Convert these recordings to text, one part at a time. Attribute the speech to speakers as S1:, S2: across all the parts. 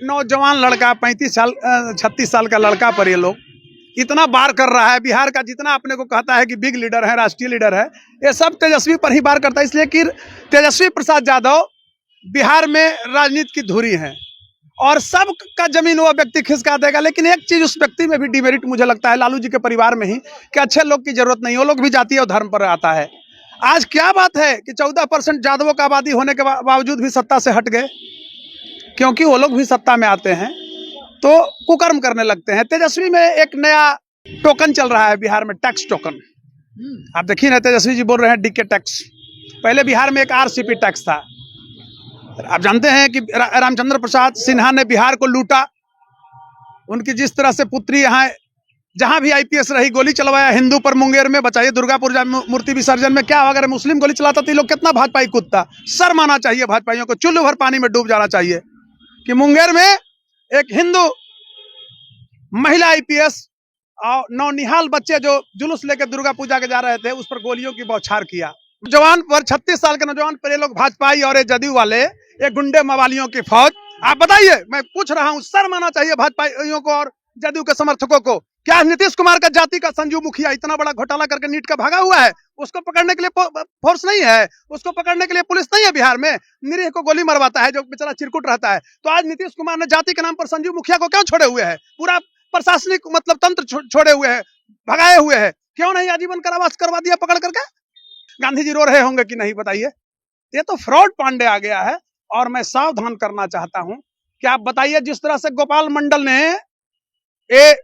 S1: नौजवान लड़का 35 साल 36 साल का लड़का पर ये लोग इतना बार कर रहा है। बिहार का जितना अपने को कहता है कि बिग लीडर है, राष्ट्रीय लीडर है, ये सब तेजस्वी पर ही बार करता है। इसलिए कि तेजस्वी प्रसाद यादव बिहार में राजनीति की धुरी है और सब का जमीन वो व्यक्ति खिसका देगा। लेकिन एक चीज उस व्यक्ति में भी डिमेरिट मुझे लगता है, लालू जी के परिवार में ही, कि अच्छे लोग की जरूरत नहीं, वो लोग भी जातीय और धर्म पर आता है। आज क्या बात है कि 14% यादवों का आबादी होने के बावजूद भी सत्ता से हट गए, क्योंकि वो लोग भी सत्ता में आते हैं तो कुकर्म करने लगते हैं। तेजस्वी में एक नया टोकन चल रहा है बिहार में, टैक्स टोकन। आप देखिए ना, तेजस्वी जी बोल रहे हैं डीके टैक्स। पहले बिहार में एक आरसीपी टैक्स था। आप जानते हैं कि रामचंद्र प्रसाद सिन्हा ने बिहार को लूटा। उनकी जिस तरह से पुत्री यहाँ जहां भी आईपीएस रही, गोली चलवाया हिंदू पर, मुंगेर में बचाइए, दुर्गापुर मूर्ति विसर्जन में क्या, अगर मुस्लिम गोली चलाता तो ये लोग कितना भाजपाई कूदता। शर्म आना चाहिए भाजपाइयों को, चुल्लू भर पानी में डूब जाना चाहिए कि मुंगेर में एक हिंदू महिला आईपीएस और नौनिहाल बच्चे जो जुलूस लेकर दुर्गा पूजा के जा रहे थे, उस पर गोलियों की बौछार किया। जवान पर 36 साल के नौजवान पर ये लोग भाजपाई और ये जदयू वाले, ये गुंडे मवालियों की फौज। आप बताइए, मैं पूछ रहा हूं, शर्म आना चाहिए भाजपाइयों को और जदयू के समर्थकों को। क्या नीतीश कुमार का जाति का संजू मुखिया इतना बड़ा घोटाला करके नीट का भागा हुआ है? उसको पकड़ने के लिए फोर्स नहीं है, उसको पकड़ने के लिए पुलिस नहीं है बिहार में। निरीह को गोली मरवाता है जो बेचारा चिरकुट रहता है। तो आज नीतीश कुमार ने जाति के नाम पर संजू मुखिया को क्यों छोड़े हुए हैं? पूरा प्रशासनिक मतलब तंत्र छोड़े हुए हैं, भगाए हुए हैं। क्यों नहीं आजीवन कारावास करवा दिया पकड़ करके? गांधी जी रो रहे होंगे कि नहीं, बताइए। ये तो फ्रॉड पांडे आ गया है और मैं सावधान करना चाहता हूं कि आप बताइए, जिस तरह से गोपाल मंडल ने, ये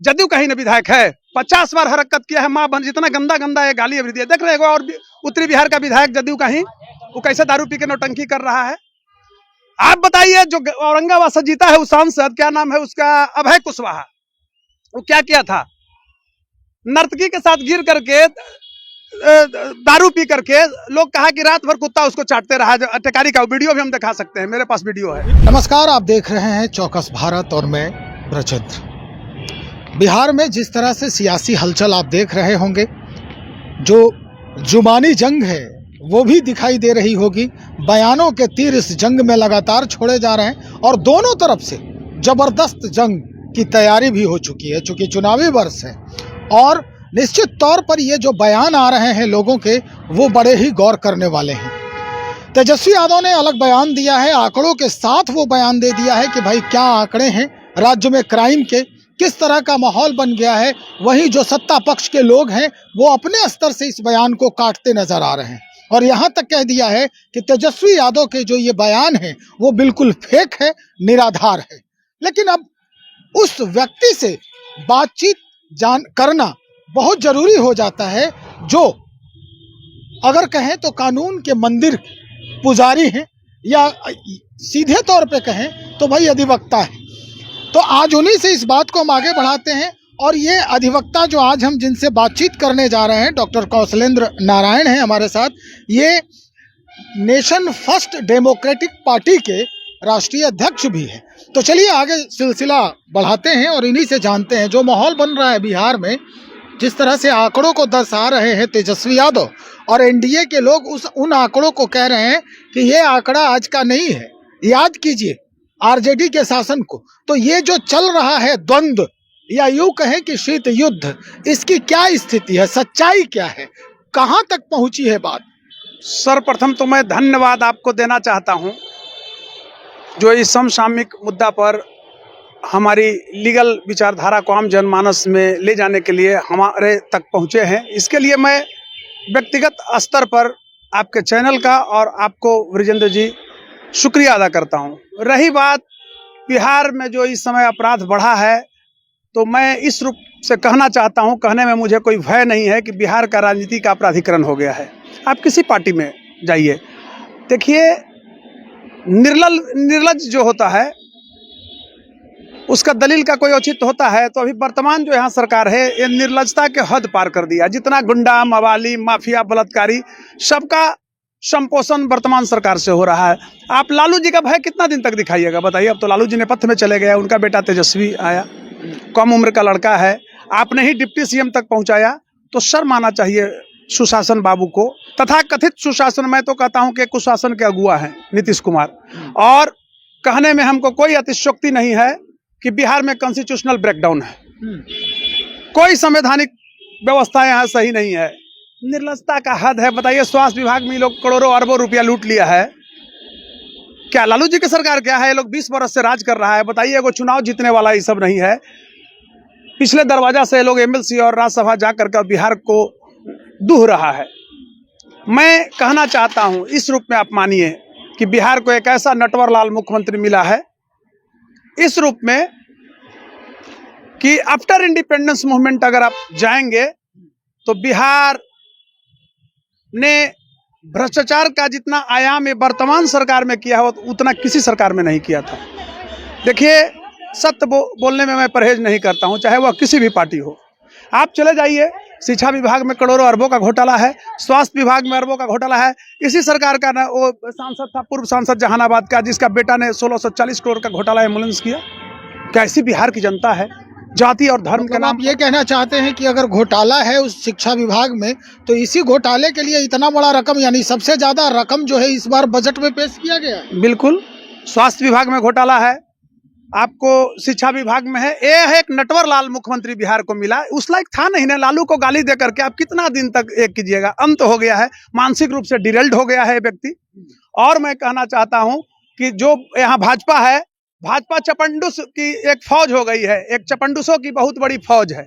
S1: जदयू का ही न विधायक है, 50 बार हरकत किया है, मां बहन जितना गंदा गंदा ये गाली अभी दिया। देख रहे हो, और उत्तरी बिहार का विधायक जदयू का ही, वो कैसे दारू पी के नौटंकी कर रहा है। आप बताइए, जो औरंगाबाद से जीता है वो सांसद, क्या नाम है उसका, अभय कुशवाहा, वो क्या किया था? नर्तकी के साथ गिर करके, दारू पी करके, लोग कहा कि रात भर कुत्ता उसको चाटते रहा। टेकारी का वीडियो भी हम दिखा सकते हैं, मेरे पास वीडियो है।
S2: नमस्कार, आप देख रहे हैं चौकस भारत और मैं ब्रजेंद्र। बिहार में जिस तरह से सियासी हलचल आप देख रहे होंगे, जो जुबानी जंग है वो भी दिखाई दे रही होगी। बयानों के तीर इस जंग में लगातार छोड़े जा रहे हैं और दोनों तरफ से जबरदस्त जंग की तैयारी भी हो चुकी है, चूंकि चुनावी वर्ष है। और निश्चित तौर पर ये जो बयान आ रहे हैं लोगों के, वो बड़े ही गौर करने वाले हैं। तेजस्वी यादव ने अलग बयान दिया है, आंकड़ों के साथ वो बयान दे दिया है कि भाई क्या आंकड़े हैं राज्य में क्राइम के, किस तरह का माहौल बन गया है। वहीं जो सत्ता पक्ष के लोग हैं वो अपने स्तर से इस बयान को काटते नजर आ रहे हैं और यहाँ तक कह दिया है कि तेजस्वी यादव के जो ये बयान है वो बिल्कुल फेक है, निराधार है। लेकिन अब उस व्यक्ति से बातचीत करना बहुत जरूरी हो जाता है, जो अगर कहें तो कानून के मंदिर पुजारी हैं, या सीधे तौर पे कहें तो भाई अधिवक्ता है। तो आज उन्हीं से इस बात को हम आगे बढ़ाते हैं। और ये अधिवक्ता जो आज हम जिनसे बातचीत करने जा रहे हैं, डॉक्टर कौशलेंद्र नारायण हैं हमारे साथ। ये नेशन फर्स्ट डेमोक्रेटिक पार्टी के राष्ट्रीय अध्यक्ष भी है। तो चलिए आगे सिलसिला बढ़ाते हैं और इन्हीं से जानते हैं जो माहौल बन रहा है बिहार में, जिस तरह से आंकड़ों को दर्शा रहे हैं तेजस्वी यादव और एनडीए के लोग उन आंकड़ों को कह रहे हैं कि ये आंकड़ा आज का नहीं है। याद कीजिए आरजेडी के शासन को। तो ये जो चल रहा है द्वंद्व, या यूं कहें कि शीत युद्ध, इसकी क्या स्थिति है, सच्चाई क्या है, कहां तक पहुंची है बात?
S1: सर्वप्रथम तो मैं धन्यवाद आपको देना चाहता हूं, जो इस समसामयिक मुद्दा पर हमारी लीगल विचारधारा को आम जनमानस में ले जाने के लिए हमारे तक पहुंचे हैं। इसके लिए मैं व्यक्तिगत स्तर पर आपके चैनल का और आपको ब्रजेंद्र जी शुक्रिया अदा करता हूं। रही बात बिहार में जो इस समय अपराध बढ़ा है, तो मैं इस रूप से कहना चाहता हूं, कहने में मुझे कोई भय नहीं है कि बिहार का राजनीति का अपराधीकरण हो गया है। आप किसी पार्टी में जाइए, देखिए निर्लज जो होता है उसका दलील का कोई औचित्य होता है। तो अभी वर्तमान जो यहाँ सरकार है, ये निर्लजता के हद पार कर दिया। जितना गुंडा, मवाली, माफिया, बलात्कारी, सबका संपोषण वर्तमान सरकार से हो रहा है। आप लालू जी का भय कितना दिन तक दिखाइएगा, बताइए। अब तो लालू जी ने पथ में चले गए, उनका बेटा तेजस्वी आया, कम उम्र का लड़का है, आपने ही डिप्टी सीएम तक पहुंचाया। तो शर्म आना चाहिए सुशासन बाबू को। तथा कथित सुशासन, मैं तो कहता हूं कि कुशासन के अगुआ हैं नीतीश कुमार। और कहने में हमको कोई अतिशयोक्ति नहीं है कि बिहार में कॉन्स्टिट्यूशनल ब्रेकडाउन है, कोई संवैधानिक व्यवस्था यहाँ सही नहीं है। निर्लजता का हद है। बताइए, स्वास्थ्य विभाग में लोग करोड़ों अरबों रुपया लूट लिया है। क्या लालू जी की सरकार क्या है? ये लोग 20 बरस से राज कर रहा है। बताइए, वो चुनाव जीतने वाला ये सब नहीं है। पिछले दरवाजा से लोग एमएलसी और राज्यसभा जाकर के बिहार को दूह रहा है। मैं कहना चाहता हूं, इस रूप में आप मानिए कि बिहार को एक ऐसा नटवरलाल मुख्यमंत्री मिला है, इस रूप में कि आफ्टर इंडिपेंडेंस मूवमेंट अगर आप जाएंगे तो बिहार ने भ्रष्टाचार का जितना आयाम ये वर्तमान सरकार में किया हो उतना किसी सरकार में नहीं किया था। देखिए, सत्य बोलने में मैं परहेज नहीं करता हूं, चाहे वह किसी भी पार्टी हो। आप चले जाइए, शिक्षा विभाग में करोड़ों अरबों का घोटाला है, स्वास्थ्य विभाग में अरबों का घोटाला है। इसी सरकार का ना वो सांसद था, पूर्व सांसद जहानाबाद का, जिसका बेटा ने 1640 करोड़ का घोटाला एम्बुलेंस किया। क्या ऐसी बिहार की जनता है? जाति और धर्म के नाम
S2: आप ये कहना चाहते हैं कि अगर घोटाला है उस शिक्षा विभाग में, तो इसी घोटाले के लिए इतना बड़ा रकम, यानी सबसे ज्यादा रकम जो है इस बार बजट में पेश किया गया है?
S1: बिल्कुल। स्वास्थ्य विभाग में घोटाला है, आपको शिक्षा विभाग में है। ये है एक नटवरलाल मुख्यमंत्री बिहार को मिला, उस लायक था नहीं ना। लालू को गाली दे करके आप कितना दिन तक एक कीजिएगा? अंत हो गया है, मानसिक रूप से डिरेल्ड हो गया है व्यक्ति। और मैं कहना चाहता हूं कि जो यहाँ भाजपा है, भाजपा चपंडुस की एक फौज हो गई है, एक चपंडुसों की बहुत बड़ी फौज है।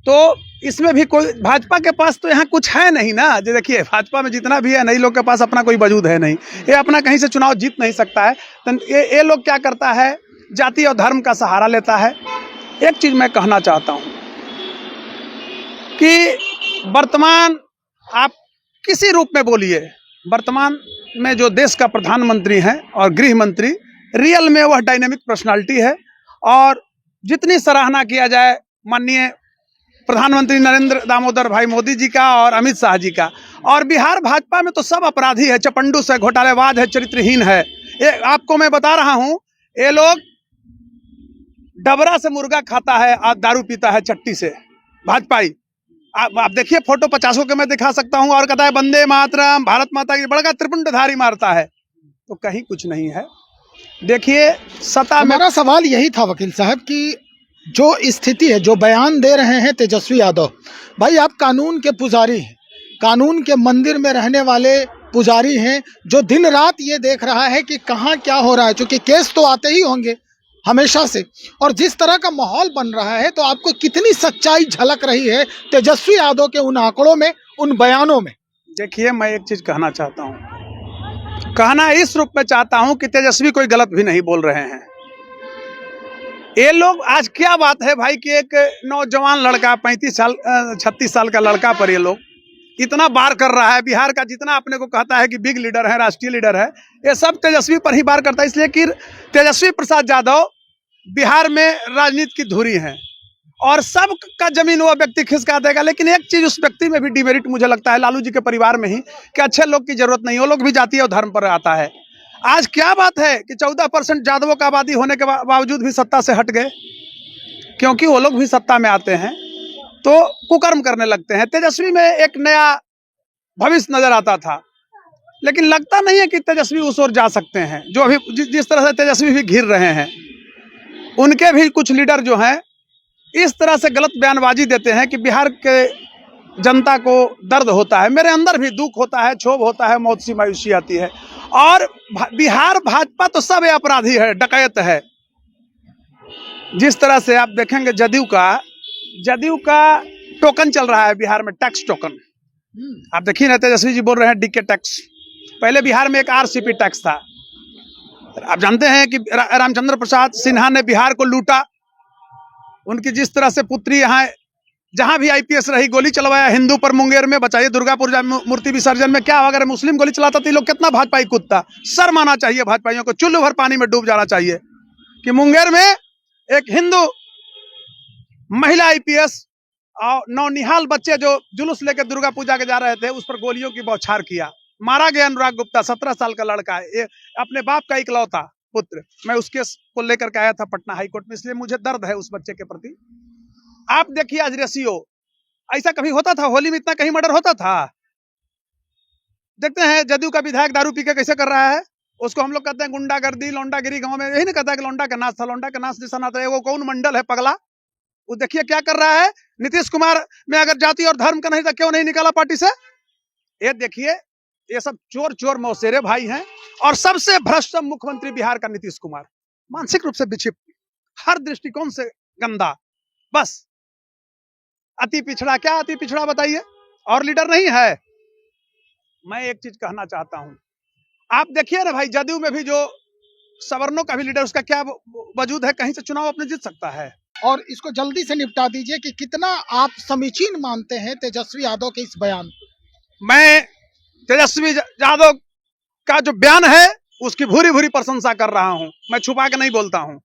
S1: तो इसमें भी कोई, भाजपा के पास तो यहाँ कुछ है नहीं ना। जो देखिए, भाजपा में जितना भी है, नई लोग के पास अपना कोई वजूद है नहीं, ये अपना कहीं से चुनाव जीत नहीं सकता है। तो ये लोग क्या करता है, जाति और धर्म का सहारा लेता है। एक चीज मैं कहना चाहता हूं कि वर्तमान आप किसी रूप में बोलिए, वर्तमान में जो देश का प्रधानमंत्री हैं और गृह मंत्री, रियल में वह डायनेमिक पर्सनालिटी है। और जितनी सराहना किया जाए माननीय प्रधानमंत्री नरेंद्र दामोदर भाई मोदी जी का और अमित शाह जी का, और बिहार भाजपा में तो सब अपराधी है, चपंडुस है, घोटालेबाज है, चरित्रहीन है। ये आपको मैं बता रहा हूं, ये लोग डबरा से मुर्गा खाता है और दारू पीता है चट्टी से, भाजपाई। आप देखिए, फोटो 50 के मैं दिखा सकता हूं, और कहता है वंदे मातरम, भारत माता की, बड़का त्रिपुंडधारी मारता है। तो कहीं कुछ नहीं है। देखिए, सत्ता में
S2: मेरा सवाल यही था वकील साहब कि जो स्थिति है, जो बयान दे रहे हैं तेजस्वी यादव भाई, आप कानून के पुजारी हैं, कानून के मंदिर में रहने वाले पुजारी हैं, जो दिन रात ये देख रहा है कि कहाँ क्या हो रहा है, क्योंकि केस तो आते ही होंगे हमेशा से, और जिस तरह का माहौल बन रहा है, तो आपको कितनी सच्चाई झलक रही है तेजस्वी यादव के उन आंकड़ों में, उन बयानों में?
S1: देखिए, मैं एक चीज कहना चाहता हूं, कहना इस रूप में चाहता हूं कि तेजस्वी कोई गलत भी नहीं बोल रहे हैं। ये लोग, आज क्या बात है भाई कि एक नौजवान लड़का, 36 साल का लड़का पर ये लोग इतना बार कर रहा है। बिहार का जितना अपने को कहता है कि बिग लीडर है, राष्ट्रीय लीडर है, ये सब तेजस्वी पर ही बार करता है। इसलिए कि तेजस्वी प्रसाद यादव बिहार में राजनीति की धुरी है, और सब का जमीन वो व्यक्ति खिसका देगा। लेकिन एक चीज उस व्यक्ति में भी डिमेरिट मुझे लगता है, लालू जी के परिवार में ही, कि अच्छे लोग की जरूरत नहीं, वो लोग भी जातीय और धर्म पर आता है। आज क्या बात है कि 14% यादवों का आबादी होने के बावजूद भी सत्ता से हट गए, क्योंकि वो लोग भी सत्ता में आते हैं तो कुकर्म करने लगते हैं। तेजस्वी में एक नया भविष्य नजर आता था, लेकिन लगता नहीं है कि तेजस्वी उस ओर जा सकते हैं। जो अभी जिस तरह से तेजस्वी भी घिर रहे हैं, उनके भी कुछ लीडर जो हैं इस तरह से गलत बयानबाजी देते हैं कि बिहार के जनता को दर्द होता है। मेरे अंदर भी दुख होता है, क्षोभ होता है, मौत सी मायूसी आती है। और बिहार भाजपा तो सब अपराधी है, डकैत है। जिस तरह से आप देखेंगे, जदयू का टोकन चल रहा है बिहार में, टैक्स टोकन। आप देखिए ना, तेजस्वी जी बोल रहे हैं डीके टैक्स। पहले बिहार में एक आरसीपी टैक्स था। आप जानते हैं कि रामचंद्र प्रसाद सिन्हा ने बिहार को लूटा। उनकी जिस तरह से पुत्री यहाँ जहां भी आईपीएस रही, गोली चलवाया हिंदू पर, मुंगेर में बचाइए, दुर्गापुर मूर्ति विसर्जन में क्या, अगर मुस्लिम गोली चलाता तो लोग कितना भाजपाई कूदता। शर्म आना चाहिए भाजपाइयों को, चुल्लू भर पानी में डूब जाना चाहिए कि मुंगेर में एक हिंदू महिला आईपीएस और नौनिहाल बच्चे जो जुलूस लेकर दुर्गा पूजा के जा रहे थे, उस पर गोलियों की बौछार किया, मारा गया। अनुराग गुप्ता 17 साल का लड़का है, ये अपने बाप का इकलौता पुत्र। मैं उस केस को लेकर के आया था पटना हाईकोर्ट में, इसलिए मुझे दर्द है उस बच्चे के प्रति। आप देखिए आज रेशियो, ऐसा कभी होता था? होली में इतना कहीं मर्डर होता था? देखते हैं जदयू का विधायक दारू पी के कैसे कर रहा है, उसको हम लोग कहते हैं गुंडागर्दी, लौंडागिरी। गांव में यही नहीं कहता है कि लौंडा का नाच था, लौंडा का नाच जैसा नाच है। वो कौन मंडल है पगला, वो देखिए क्या कर रहा है। नीतीश कुमार में अगर जाति और धर्म का नहीं था, क्यों नहीं निकाला पार्टी से? ये देखिए, ये सब चोर चोर मौसेरे भाई हैं। और सबसे भ्रष्ट मुख्यमंत्री बिहार का नीतीश कुमार, मानसिक रूप से विक्षिप्त, हर दृष्टिकोण से गंदा, बस अति पिछड़ा। क्या अति पिछड़ा बताइए, और लीडर नहीं है। मैं एक चीज कहना चाहता हूं, आप देखिए ना भाई, जदयू में भी जो सवर्णों का भी लीडर, उसका क्या वजूद है? कहीं से चुनाव अपने जीत सकता है।
S2: और इसको जल्दी से निपटा दीजिए कि कितना आप समीचीन मानते हैं तेजस्वी यादव के इस बयान।
S1: मैं तेजस्वी यादव का जो बयान है उसकी भूरी भूरी प्रशंसा कर रहा हूं, मैं छुपा के नहीं बोलता हूं।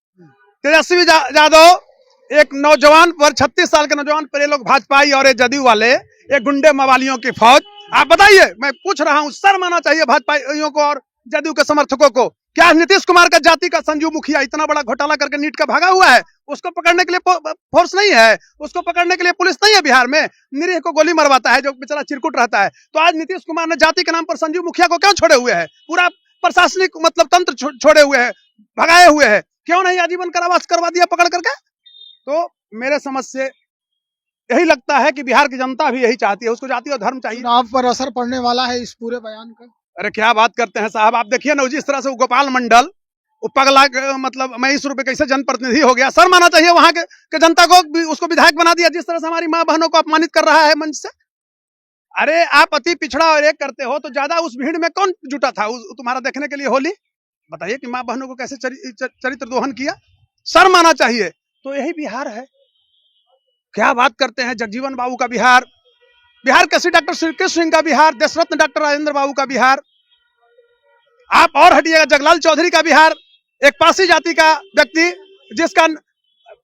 S1: तेजस्वी यादव एक नौजवान पर, 36 साल के नौजवान पर ये लोग भाजपाई और ये जदयू वाले, ये गुंडे मवालियों की फौज। आप बताइए, मैं पूछ रहा हूं, शर्म आना चाहिए भाजपाइयों को और जदयू के समर्थकों को। क्या नीतीश कुमार का जाति का संजू मुखिया इतना बड़ा घोटाला करके नीट का भागा हुआ है? उसको पकड़ने के लिए फोर्स नहीं है, उसको पकड़ने के लिए पुलिस नहीं है बिहार में। निरीह को गोली मरवाता है जो बेचारा चिरकुट रहता है। तो आज नीतीश कुमार ने जाति के नाम पर संजू मुखिया को क्यों छोड़े हुए हैं? पूरा प्रशासनिक मतलब तंत्र छोड़े हुए हैं, भगाए हुए हैं। क्यों नहीं आजीवन कारावास करवा दिया पकड़ करके? तो मेरे समझ से यही लगता है कि बिहार की जनता भी यही चाहती है, उसको जाति और धर्म चाहिए।
S2: चुनाव पर असर पड़ने वाला है इस पूरे बयान का।
S1: अरे क्या बात करते हैं साहब, आप देखिए ना, जिस तरह से गोपाल मंडल, वो पगला, मतलब मैं इस रूप कैसे जनप्रतिनिधि हो गया। शर्म आना चाहिए वहां के जनता को भी, उसको विधायक बना दिया। जिस तरह से हमारी माँ बहनों को अपमानित कर रहा है मंच से। अरे आप अति पिछड़ा और एक करते हो तो ज्यादा उस भीड़ में कौन जुटा था तुम्हारा देखने के लिए होली? बताइए कि माँ बहनों को कैसे चरित्र दोहन किया। शर्म आना चाहिए। तो यही बिहार है। क्या बात करते हैं, जगजीवन बाबू का बिहार, बिहार कृषि डॉक्टर श्रीकृष्ण सिंह का बिहार, देशरत्न डॉक्टर राजेंद्र बाबू का बिहार, आप और हटिएगा, जगलाल चौधरी का बिहार, एक पासी जाति का व्यक्ति जिसका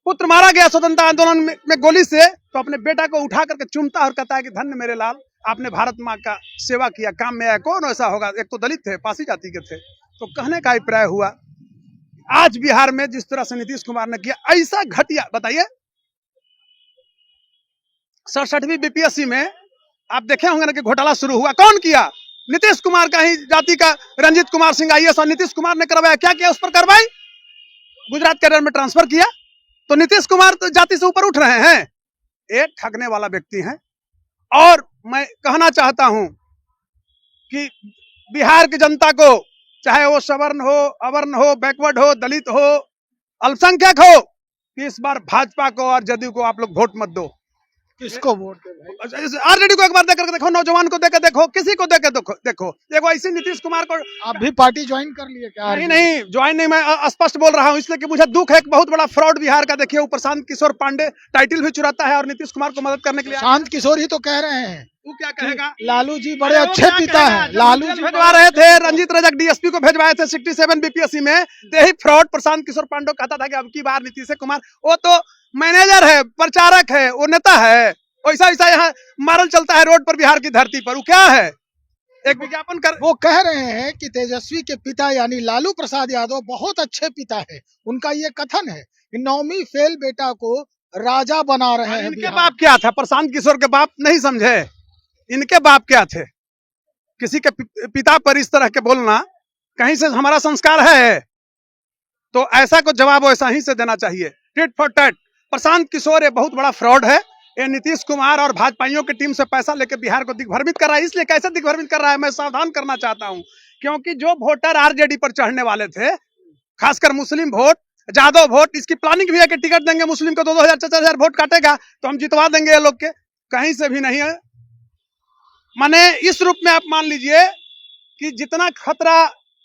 S1: पुत्र मारा गया स्वतंत्रता आंदोलन में गोली से, तो अपने बेटा को उठा करके चूमता और कहता है कि धन्य मेरे लाल, आपने भारत माँ का सेवा किया, काम में आया। कौन ऐसा होगा? एक तो दलित थे, पासी जाति के थे। तो कहने का अभिप्राय हुआ, आज बिहार में जिस तरह से नीतीश कुमार ने किया, ऐसा घटिया, बताइए 67वीं बीपीएससी में आप देखे होंगे ना कि घोटाला शुरू हुआ। कौन किया? नीतीश कुमार का ही जाति का रंजीत कुमार सिंह आईएएस, और नीतीश कुमार ने करवाया। क्या किया उस पर कार्रवाई? गुजरात कैडर में ट्रांसफर किया। तो नीतीश कुमार तो जाति से ऊपर उठ रहे हैं। एक ठगने वाला व्यक्ति है। और मैं कहना चाहता हूं कि बिहार की जनता को, चाहे वो सवर्ण हो, अवर्ण हो, बैकवर्ड हो, दलित हो, अल्पसंख्यक हो, कि इस बार भाजपा को और जदयू को आप लोग वोट मत दो।
S2: किसको वोट दे?
S1: आरजेडी को एक बार देकर देखो, नौजवान को देकर देखो, किसी को देकर देखो। देखो ऐसे नीतीश कुमार को।
S2: आप भी पार्टी ज्वाइन कर लिए क्या?
S1: नहीं ज्वाइन नहीं, मैं स्पष्ट बोल रहा हूं इसलिए कि मुझे दुख है। एक बहुत बड़ा फ्रॉड बिहार का देखिए, वो प्रशांत किशोर पांडे टाइटिल भी चुराता है और नीतीश कुमार को मदद करने के लिए।
S2: प्रशांत किशोर ही तो कह रहे हैं।
S1: तू क्या कहेगा?
S2: लालू जी बड़े अच्छे पिता हैं। लालू जी
S1: भेजवा रहे थे, रंजीत रजक डीएसपी को भेजवाए थे 67 बीपीएससी में। यही फ्रॉड प्रशांत किशोर पांडे कहता था कि अब की बार नीतीश कुमार, वो तो मैनेजर है, प्रचारक है, वो नेता है। वैसा वैसा यहाँ मारल चलता है रोड पर बिहार की धरती पर। वो क्या है? एक विज्ञापन कर,
S2: वो कह रहे हैं कि तेजस्वी के पिता यानी लालू प्रसाद यादव बहुत अच्छे पिता है। उनका ये कथन है कि 9वीं फेल बेटा को राजा बना रहे हैं।
S1: इनके बाप क्या था? प्रशांत किशोर के बाप नहीं समझे? इनके बाप क्या थे? किसी के पिता पर इस तरह के बोलना, कहीं से हमारा संस्कार है तो ऐसा को जवाब वैसा ही से देना चाहिए, tit for tat. Prashant Kishor ये बहुत बड़ा फ्रॉड है। ये नीतीश कुमार और भाजपाइयों की टीम से पैसा लेकर बिहार को दिग्भ्रमित कर रहा है। इसलिए कैसे दिग्भ्रमित कर रहा है, मैं सावधान करना चाहता हूं। क्योंकि जो वोटर आरजेडी पर चढ़ने वाले थे, खासकर मुस्लिम वोट, जादव वोट, इसकी प्लानिंग भी है कि टिकट देंगे मुस्लिम को, 2,000 4,000 वोट काटेगा तो हम जितवा देंगे ये लोग के। कहीं से भी नहीं है। माने इस रूप में आप मान लीजिए कि जितना खतरा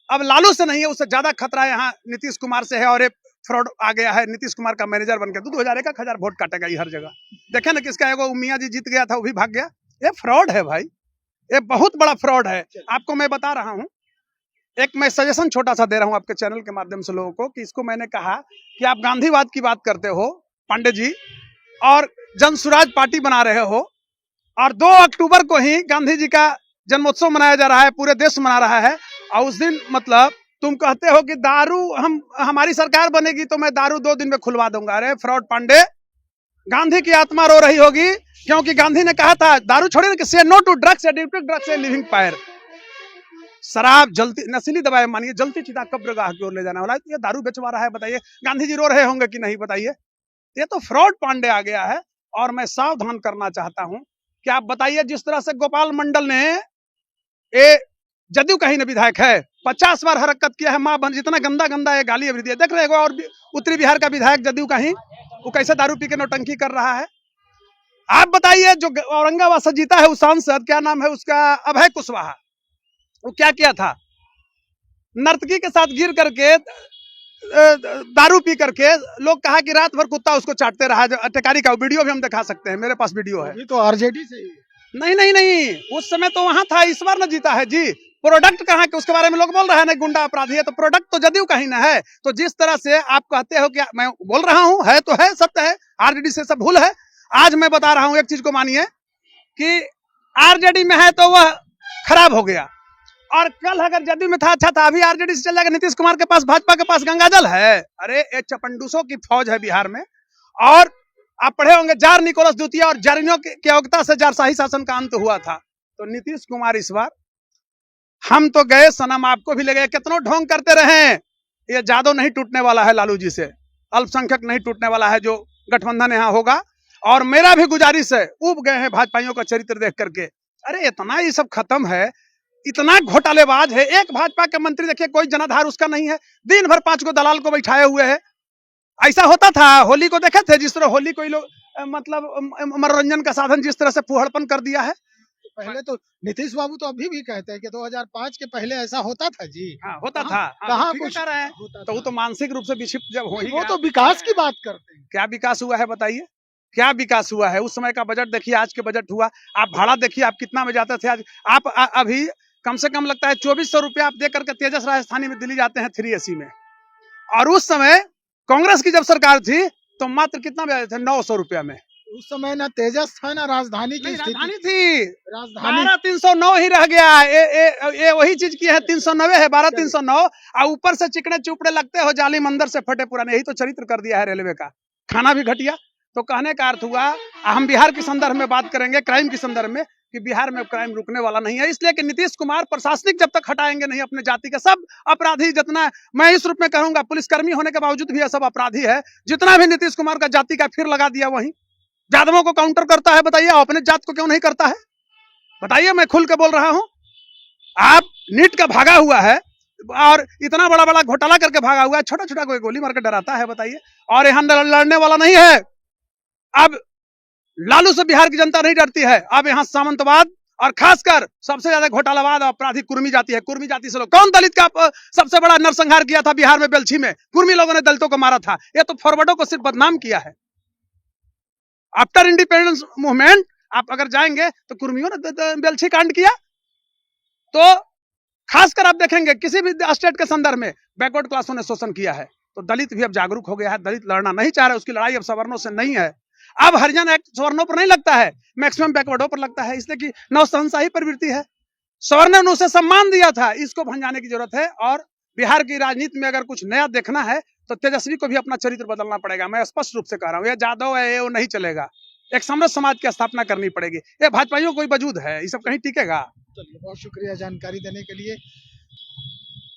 S1: अब लालू से नहीं है, उससे ज्यादा खतरा यहाँ नीतीश कुमार से है। और ये फ्रॉड आ गया है, नीतीश कुमार का मैनेजर बन के 2,000 1,000 वोट काटेगा ये हर जगह। देखे ना, किसका एगो मियाँ जी जीत गया था, वो भी भाग गया। ये फ्रॉड है भाई, ये बहुत बड़ा फ्रॉड है। आपको मैं बता रहा हूँ, एक मैं सजेशन छोटा सा दे रहा हूँ आपके चैनल के माध्यम से लोगों को, कि इसको मैंने कहा कि आप गांधीवाद की बात करते हो पांडे जी, और जन सुराज पार्टी बना रहे हो, और 2 अक्टूबर को ही गांधी जी का जन्मोत्सव मनाया जा रहा है, पूरे देश मना रहा है। और उस दिन मतलब तुम कहते हो कि दारू, हमारी सरकार बनेगी तो मैं दारू 2 दिन में खुलवा दूंगा। अरे फ्रॉड पांडे, गांधी की आत्मा रो रही होगी, क्योंकि गांधी ने कहा था दारू छोड़े कि से no to drugs, addictive drugs and living fire. शराब जलती नशीली दवाएं मानिए जलती चिता कब्रगाह की ओर ले जाने वाला है। ये दारू बेचवा रहा है, बताइए गांधी जी रो रहे होंगे कि नहीं बताइए। ये तो फ्रॉड पांडे आ गया है। और मैं सावधान करना चाहता हूं कि आप बताइए, जिस तरह से गोपाल मंडल ने ये जदयू का ही न विधायक है 50 बार हरकत किया है, मां बहन जितना गंदा गंदा ये गाली अभी दिया, देख रहे हो। और उत्तरी बिहार का विधायक जदयू का ही, वो कैसे दारू पी के नौटंकी कर रहा है। आप बताइए, जो औरंगाबाद से जीता है वो सांसद, क्या नाम है उसका, अभय कुशवाहा, वो क्या किया था, नर्तकी के साथ गिर करके दारू पी करके, लोग कहा कि रात भर कुत्ता उसको चाटते रहा। टेकारी का वीडियो भी हम दिखा सकते हैं, मेरे पास वीडियो है।
S2: अभी तो आरजेडी से ही।
S1: नहीं नहीं नहीं, उस समय तो वहां था, इस बार न जीता है जी। प्रोडक्ट कहाँ के, उसके बारे में लोग बोल रहे हैं ना गुंडा अपराधी है, तो प्रोडक्ट तो जदयू का ही ना है। तो जिस तरह से आप कहते हो कि मैं बोल रहा हूं, है तो है, सत्य है, आरजेडी से सब भूल है। आज मैं बता रहा हूं, एक चीज को मानिए कि आरजेडी में है तो वह खराब हो गया, और कल अगर जदयू में था अच्छा था, अभी आरजेडी से चल जाएगा। नीतीश कुमार के पास, भाजपा के पास गंगाजल है। अरे ये चपंडूसों की फौज है बिहार में। और आप पढ़े होंगे जार निकोलस द्वितीय और जारियों की अवज्ञा से जारशाही शासन का अंत हुआ था। तो नीतीश कुमार इस बार, हम तो गए सनम, आपको भी ले गए, कितनों ढोंग करते रहे। ये जादव नहीं टूटने वाला है लालू जी से, अल्पसंख्यक नहीं टूटने वाला है जो गठबंधन यहाँ होगा। और मेरा भी गुजारिश है, उब गए हैं भाजपाइयों का चरित्र देख करके। अरे इतना ये सब खत्म है, इतना घोटालेबाज है। एक भाजपा के मंत्री देखिए, कोई जनाधार उसका नहीं है, दिन भर 5 को दलाल को बैठाए हुए है। ऐसा होता था, होली को देखे थे, जिस तरह होली कोई लोग मतलब मनोरंजन का साधन जिस तरह से फूहड़पन कर दिया है।
S2: पहले तो नीतीश बाबू तो अभी भी कहते हैं कि 2005 के पहले ऐसा होता था जी।
S1: हाँ होता था,
S2: कहाँ
S1: कुछ कर रहे हैं, तो वो तो मानसिक रूप से विक्षिप्त जब हो ही
S2: वो
S1: गया।
S2: तो विकास की बात करते हैं।
S1: क्या विकास हुआ है बताइए, क्या विकास हुआ है। उस समय का बजट देखिए, आज के बजट हुआ। आप भाड़ा देखिए, आप कितना में जाते थे, आज आप अभी कम से कम लगता है 2400 रुपया आप दे करके तेजस राजस्थानी में दिल्ली जाते हैं 3 AC में। और उस समय कांग्रेस की जब सरकार थी तो मात्र कितना में जाते थे, 900 रुपया में।
S2: उस समय ना तेजस था ना राजधानी की
S1: राजधानी थी,
S2: राजधानी
S1: 12,309 ही रह गया। ये वही चीज की है, 390 है, 12,309। और ऊपर से चिकने चुपड़े लगते हो, जालिम अंदर से फटे पुराने। यही तो चरित्र कर दिया है रेलवे का, खाना भी घटिया। तो कहने का अर्थ हुआ, हम बिहार के संदर्भ में बात करेंगे, क्राइम के संदर्भ में, कि बिहार में क्राइम रुकने वाला नहीं है। इसलिए कि नीतीश कुमार प्रशासनिक जब तक हटाएंगे नहीं अपने जाति के सब अपराधी, जितना मैं इस रूप में कहूंगा, पुलिसकर्मी होने के बावजूद भी ये सब अपराधी है। जितना भी नीतीश कुमार का जाति का फिर लगा दिया, वहीं यादवों को काउंटर करता है। बताइए अपने जात को क्यों नहीं करता है, बताइए। मैं खुल के बोल रहा हूं, आप नीट का भागा हुआ है और इतना बड़ा बड़ा घोटाला करके भागा हुआ है, छोटा छोटा कोई गोली मार के डराता है, बताइए। और यहाँ लड़ने वाला नहीं है। अब लालू से बिहार की जनता नहीं डरती है। अब यहाँ सामंतवाद और खासकर सबसे ज्यादा घोटालावाद और अपराधी कुर्मी जाति है। कुर्मी जाति से लोग, कौन दलित का सबसे बड़ा नरसंहार किया था बिहार में, बेलछी में कुर्मी लोगों ने दलितों को मारा था। ये तो फॉरवर्डों को सिर्फ बदनाम किया है। आफ्टर इंडिपेंडेंस मूवमेंट आप अगर जाएंगे तो कुर्मियों ने बेलछी कांड किया। तो खासकर आप देखेंगे किसी भी स्टेट के संदर्भ में बैकवर्ड क्लासों ने शोषण किया है। तो दलित भी अब जागरूक हो गया है, दलित लड़ना नहीं चाह रहा है, उसकी लड़ाई अब सवर्णों से नहीं है। अब हरिजन एक्ट सवर्णों पर नहीं लगता है, मैक्सिमम बैकवर्डों पर लगता है, इसलिए कि नवसहनशाही प्रवृत्ति है। सवर्ण ने उसे सम्मान दिया था, इसको भंजाने की जरूरत है। और बिहार की राजनीति में अगर कुछ नया देखना है तो तेजस्वी को भी अपना चरित्र बदलना पड़ेगा। मैं स्पष्ट रूप से कह रहा हूँ, ये जादव है, ये वो नहीं चलेगा। एक समृद्ध समाज की स्थापना करनी पड़ेगी। ये भाजपाइयों कोई वजूद है, ये सब कहीं टिकेगा।
S2: चलिए, बहुत शुक्रिया जानकारी देने के लिए।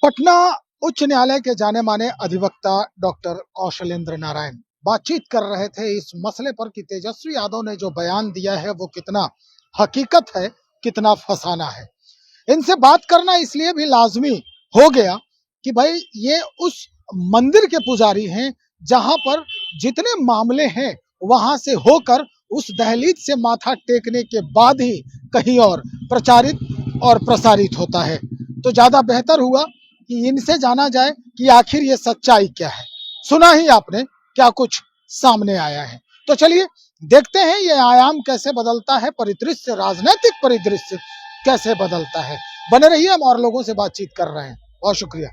S2: पटना उच्च न्यायालय के जाने माने अधिवक्ता डॉक्टर कौशलेंद्र नारायण बातचीत कर रहे थे इस मसले पर कि तेजस्वी यादव ने जो बयान दिया है वो कितना हकीकत है, कितना फसाना है। इनसे बात करना इसलिए भी लाजमी हो गया कि भाई ये उस मंदिर के पुजारी हैं जहां पर जितने मामले हैं वहां से होकर उस दहलीज से माथा टेकने के बाद ही कहीं और प्रचारित और प्रसारित होता है। तो ज्यादा बेहतर हुआ कि इनसे जाना जाए कि आखिर ये सच्चाई क्या है। सुना ही आपने क्या कुछ सामने आया है। तो चलिए देखते हैं ये आयाम कैसे बदलता है, परिदृश्य, राजनीतिक परिदृश्य कैसे बदलता है। बने रहिए, हम और लोगों से बातचीत कर रहे हैं। बहुत शुक्रिया।